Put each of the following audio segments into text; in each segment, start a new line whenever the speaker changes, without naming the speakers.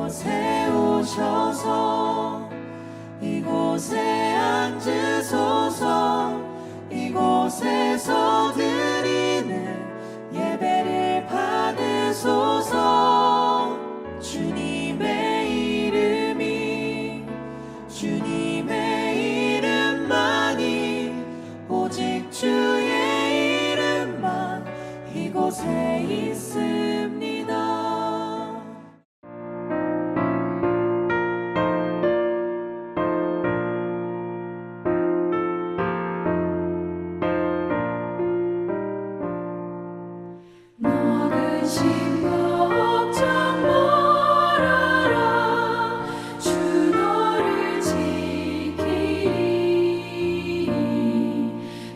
이곳에 오셔서 이곳에 앉으소서. 이곳에서 드리는 예배를 받으소서. 주님의 이름만이 오직 주의 이름만 이곳에 있습니다. 모든 심 걱정 말아라. 주 너를 지키리.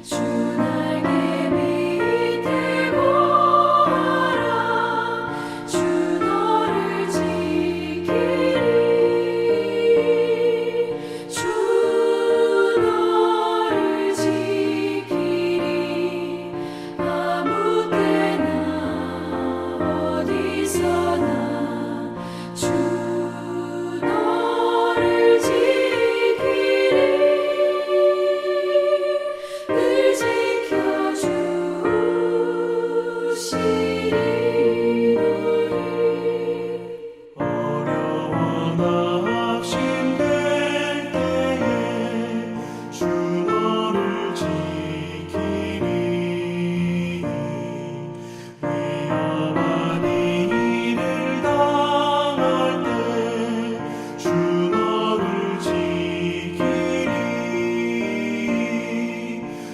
주 날개 밑에 거하라. 주 너를 지키리. 주 너를 지키리. 아무 때나 어디서나 주 너를 지키리. 늘 지켜주시리 너를.
어려워 낙심될 때에 주 너를 지키리. 위험한 일을 당할 때 주 너를 지키리.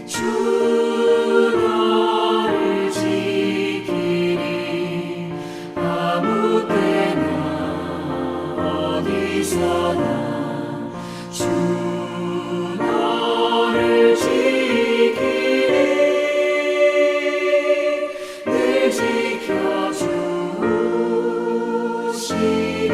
주 너를 지키리. 아무 때나 어디서나 주 너를 지키리. 늘 지켜주시리.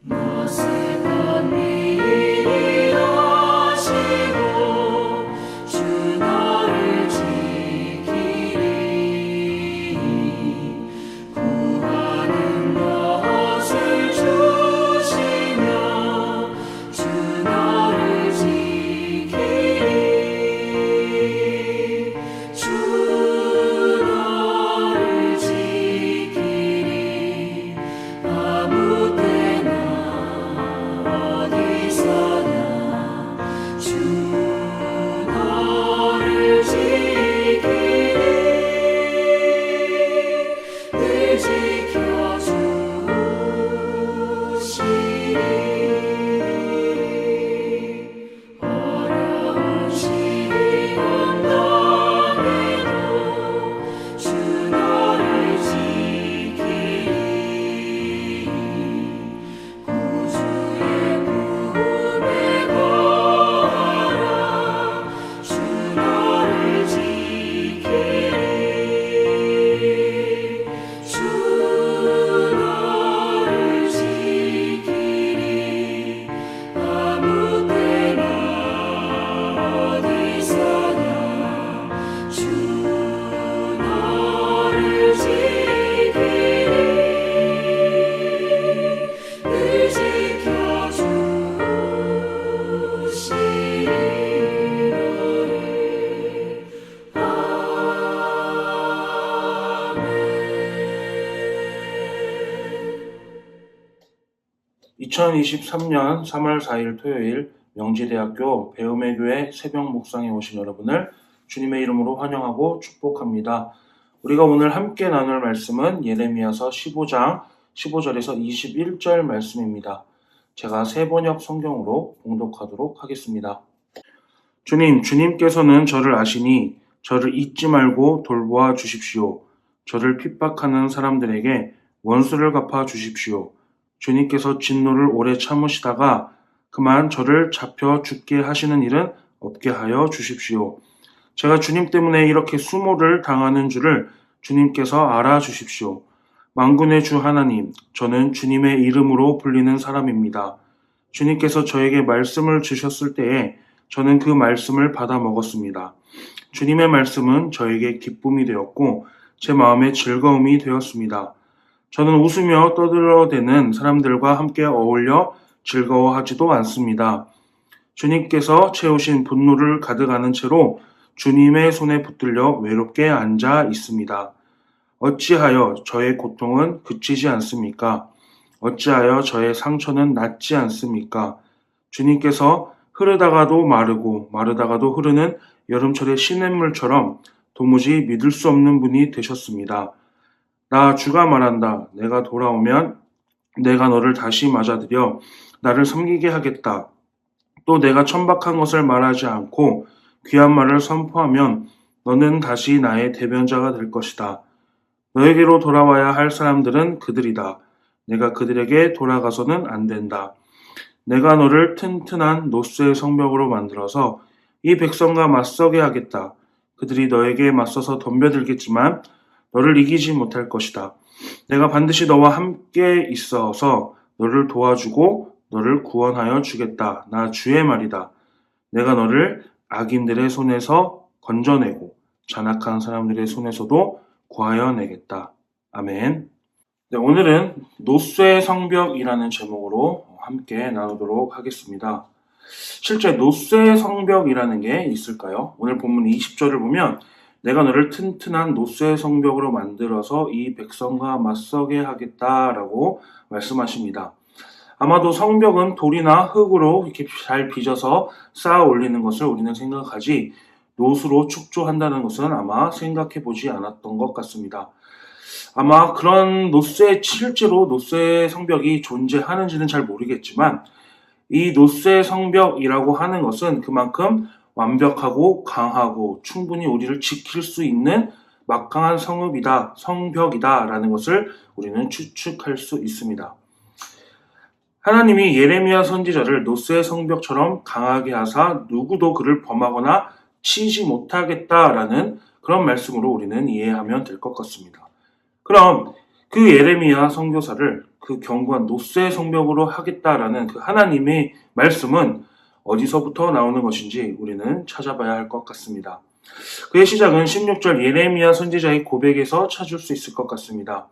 무슨 일이 하시고 주 너를 지키리. 구하는 것을 주시며 주 너를 지키리. 주 너를 지키리. 아무 때나 어디서나 주 너를 지키리. 늘 지켜주시리. 어려운 시간 당해도 주 너를 지키리. 구주의 품에 거하라. 주 너를 지키리. 주 너를 지키리. 아무 때나 어디서나 주 너를 지키리. 늘 지켜주시리 너를. 아멘.
2023년 3월 4일 토요일 명지대학교 배움의 교회 새벽 묵상에 오신 여러분을 주님의 이름으로 환영하고 축복합니다. 우리가 오늘 함께 나눌 말씀은 예레미야서 15장 15절에서 21절 말씀입니다. 제가 새번역 성경으로 봉독하도록 하겠습니다. 주님께서는 저를 아시니 저를 잊지 말고 돌보아 주십시오. 저를 핍박하는 사람들에게 원수를 갚아 주십시오. 주님께서 진노를 오래 참으시다가 그만 저를 잡혀 죽게 하시는 일은 없게 하여 주십시오. 제가 주님 때문에 이렇게 수모를 당하는 줄을 주님께서 알아주십시오. 만군의 주 하나님, 저는 주님의 이름으로 불리는 사람입니다. 주님께서 저에게 말씀을 주셨을 때에 저는 그 말씀을 받아 먹었습니다. 주님의 말씀은 저에게 기쁨이 되었고 제 마음의 즐거움이 되었습니다. 저는 웃으며 떠들어대는 사람들과 함께 어울려 즐거워하지도 않습니다. 주님께서 채우신 분노를 가득하는 채로 주님의 손에 붙들려 외롭게 앉아 있습니다. 어찌하여 저의 고통은 그치지 않습니까? 어찌하여 저의 상처는 낫지 않습니까? 주님께서 흐르다가도 마르고 마르다가도 흐르는 여름철의 시냇물처럼 도무지 믿을 수 없는 분이 되셨습니다. 나 주가 말한다. 내가 돌아오면 내가 너를 다시 맞아들여 나를 섬기게 하겠다. 또 내가 천박한 것을 말하지 않고 귀한 말을 선포하면 너는 다시 나의 대변자가 될 것이다. 너에게로 돌아와야 할 사람들은 그들이다. 내가 그들에게 돌아가서는 안 된다. 내가 너를 튼튼한 노스의 성벽으로 만들어서 이 백성과 맞서게 하겠다. 그들이 너에게 맞서서 덤벼들겠지만 너를 이기지 못할 것이다. 내가 반드시 너와 함께 있어서 너를 도와주고 너를 구원하여 주겠다. 나 주의 말이다. 내가 너를 악인들의 손에서 건져내고 잔악한 사람들의 손에서도 구하여 내겠다. 아멘. 네, 오늘은 노스의 성벽이라는 제목으로 함께 나누도록 하겠습니다. 실제 노스의 성벽이라는 게 있을까요? 오늘 본문 20절을 보면 내가 너를 튼튼한 노스의 성벽으로 만들어서 이 백성과 맞서게 하겠다라고 말씀하십니다. 아마도 성벽은 돌이나 흙으로 이렇게 잘 빚어서 쌓아 올리는 것을 우리는 생각하지 노수로 축조한다는 것은 아마 생각해 보지 않았던 것 같습니다. 아마 그런 실제로 노스의 성벽이 존재하는지는 잘 모르겠지만 이 노스의 성벽이라고 하는 것은 그만큼 완벽하고 강하고 충분히 우리를 지킬 수 있는 막강한 성벽이다라는 것을 우리는 추측할 수 있습니다. 하나님이 예레미야 선지자를 노스의 성벽처럼 강하게 하사 누구도 그를 범하거나 치지 못하겠다라는 그런 말씀으로 우리는 이해하면 될 것 같습니다. 그럼 그 예레미야 선교사를 그 견고한 노스의 성벽으로 하겠다라는 그 하나님의 말씀은 어디서부터 나오는 것인지 우리는 찾아봐야 할 것 같습니다. 그의 시작은 16절 예레미야 선지자의 고백에서 찾을 수 있을 것 같습니다.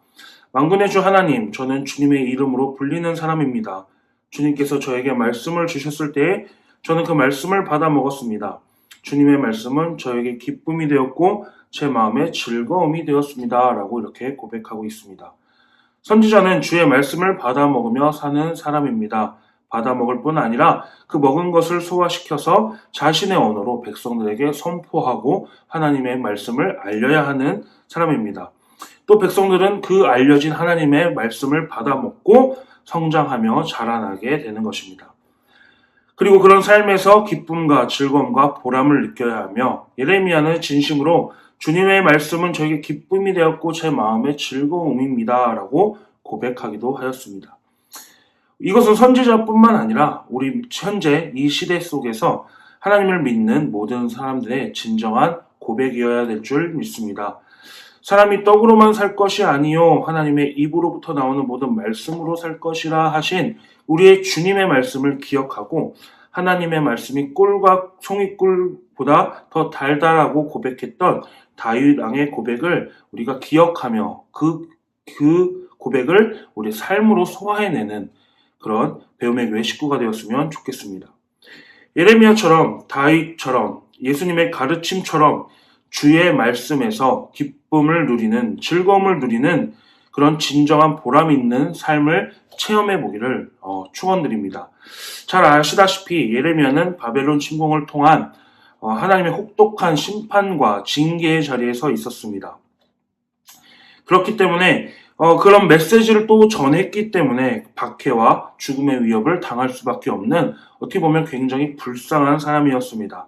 만군의 주 하나님, 저는 주님의 이름으로 불리는 사람입니다. 주님께서 저에게 말씀을 주셨을 때에 저는 그 말씀을 받아 먹었습니다. 주님의 말씀은 저에게 기쁨이 되었고 제 마음에 즐거움이 되었습니다. 라고 이렇게 고백하고 있습니다. 선지자는 주의 말씀을 받아 먹으며 사는 사람입니다. 받아 먹을 뿐 아니라 그 먹은 것을 소화시켜서 자신의 언어로 백성들에게 선포하고 하나님의 말씀을 알려야 하는 사람입니다. 또 백성들은 그 알려진 하나님의 말씀을 받아 먹고 성장하며 자라나게 되는 것입니다. 그리고 그런 삶에서 기쁨과 즐거움과 보람을 느껴야 하며 예레미야는 진심으로 주님의 말씀은 저에게 기쁨이 되었고 제 마음의 즐거움입니다. 라고 고백하기도 하였습니다. 이것은 선지자뿐만 아니라 우리 현재 이 시대 속에서 하나님을 믿는 모든 사람들의 진정한 고백이어야 될 줄 믿습니다. 사람이 떡으로만 살 것이 아니요 하나님의 입으로부터 나오는 모든 말씀으로 살 것이라 하신 우리의 주님의 말씀을 기억하고 하나님의 말씀이 꿀과 송이꿀보다 더 달달하고 고백했던 다윗 왕의 고백을 우리가 기억하며 그 고백을 우리 삶으로 소화해내는 그런 배움의 교회 식구가 되었으면 좋겠습니다. 예레미야처럼 다윗처럼 예수님의 가르침처럼 주의 말씀에서 기쁨을 누리는 즐거움을 누리는 그런 진정한 보람 있는 삶을 체험해 보기를 축원드립니다. 잘 아시다시피 예레미야는 바벨론 침공을 통한 하나님의 혹독한 심판과 징계의 자리에 서 있었습니다. 그렇기 때문에 그런 메시지를 또 전했기 때문에 박해와 죽음의 위협을 당할 수밖에 없는 어떻게 보면 굉장히 불쌍한 사람이었습니다.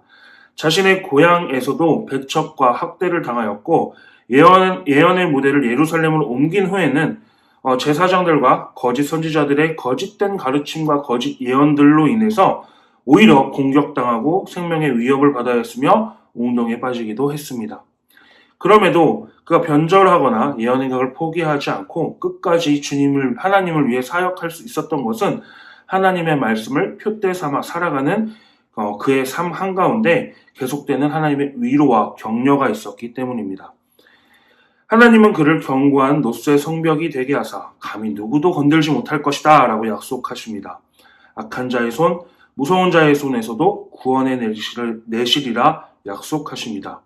자신의 고향에서도 배척과 학대를 당하였고 예언의 무대를 예루살렘으로 옮긴 후에는 제사장들과 거짓 선지자들의 거짓된 가르침과 거짓 예언들로 인해서 오히려 공격당하고 생명의 위협을 받아야 했으며 운동에 빠지기도 했습니다. 그럼에도 그가 변절하거나 예언의 각을 포기하지 않고 끝까지 하나님을 위해 사역할 수 있었던 것은 하나님의 말씀을 표대 삼아 살아가는 그의 삶 한가운데 계속되는 하나님의 위로와 격려가 있었기 때문입니다. 하나님은 그를 견고한 노스의 성벽이 되게 하사 감히 누구도 건들지 못할 것이다 라고 약속하십니다. 악한 자의 손, 무서운 자의 손에서도 구원해 내시리라 약속하십니다.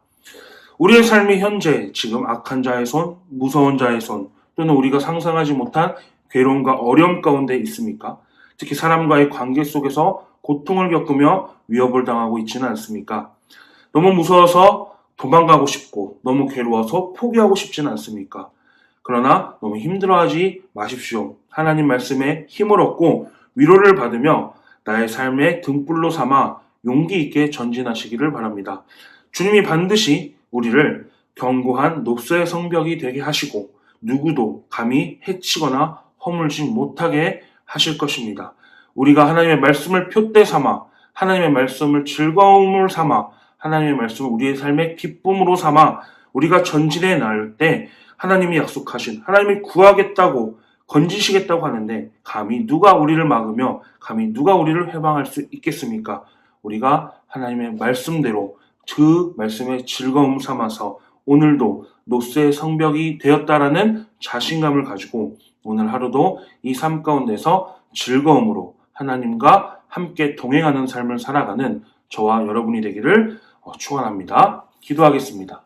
우리의 삶이 현재 지금 악한 자의 손, 무서운 자의 손 또는 우리가 상상하지 못한 괴로움과 어려움 가운데 있습니까? 특히 사람과의 관계 속에서 고통을 겪으며 위협을 당하고 있지는 않습니까? 너무 무서워서 도망가고 싶고 너무 괴로워서 포기하고 싶지는 않습니까? 그러나 너무 힘들어하지 마십시오. 하나님 말씀에 힘을 얻고 위로를 받으며 나의 삶의 등불로 삼아 용기 있게 전진하시기를 바랍니다. 주님이 반드시 우리를 견고한 노스의 성벽이 되게 하시고 누구도 감히 해치거나 허물지 못하게 하실 것입니다. 우리가 하나님의 말씀을 표대 삼아 하나님의 말씀을 즐거움을 삼아 하나님의 말씀을 우리의 삶의 기쁨으로 삼아 우리가 전진해 나갈 때 하나님이 약속하신 하나님이 구하겠다고 건지시겠다고 하는데 감히 누가 우리를 막으며 감히 누가 우리를 해방할 수 있겠습니까? 우리가 하나님의 말씀대로 그 말씀의 즐거움 삼아서 오늘도 노스의 성벽이 되었다라는 자신감을 가지고 오늘 하루도 이 삶 가운데서 즐거움으로 하나님과 함께 동행하는 삶을 살아가는 저와 여러분이 되기를 축원합니다. 기도하겠습니다.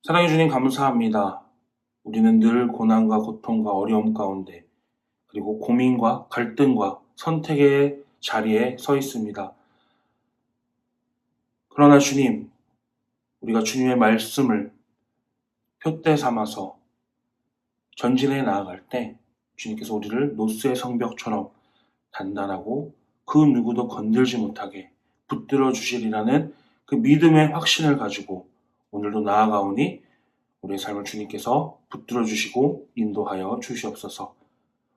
사랑해 주님 감사합니다. 우리는 늘 고난과 고통과 어려움 가운데 그리고 고민과 갈등과 선택의 자리에 서 있습니다. 그러나 주님, 우리가 주님의 말씀을 표대 삼아서 전진해 나아갈 때 주님께서 우리를 노스의 성벽처럼 단단하고 그 누구도 건들지 못하게 붙들어 주시리라는 그 믿음의 확신을 가지고 오늘도 나아가오니 우리의 삶을 주님께서 붙들어 주시고 인도하여 주시옵소서.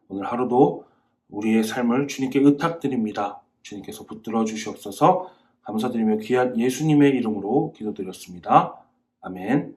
오늘 하루도 우리의 삶을 주님께 의탁드립니다. 주님께서 붙들어 주시옵소서. 감사드리며 귀한 예수님의 이름으로 기도드렸습니다. 아멘.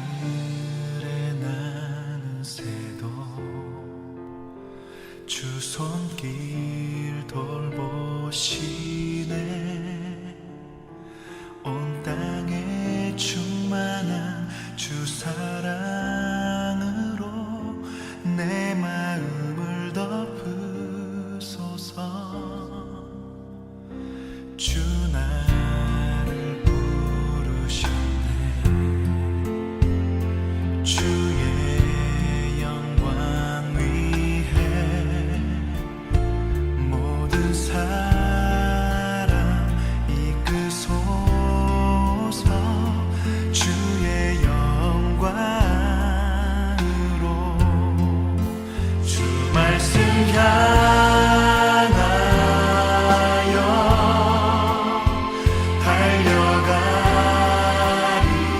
하늘에 나는 새도 주 손길 돌보시네. 온 땅에 충만한 주 사랑으로 내 마음을 덮으소서. 주 나를 부르셨네. 주의 영광 위해 모든 사람 이끄소서. 주의 영광으로 주 말씀 향하여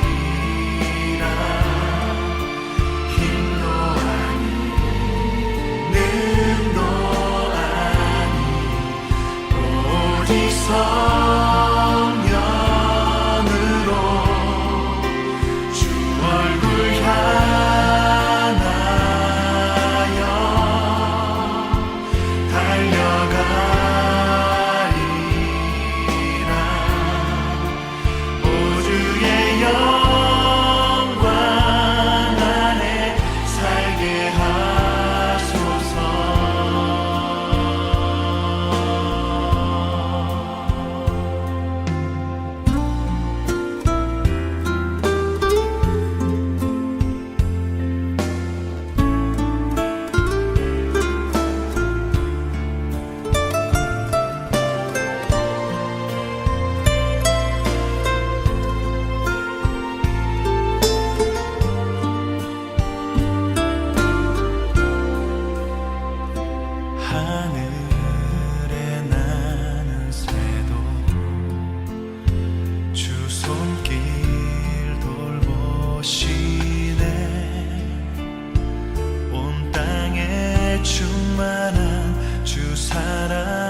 달려가리라. 힘도 아니 능도 아니 오직 성령으로 주 얼굴 향하여 달려가리라. 오 주의 영광 안에 살게 하소서. 충만한 주 사랑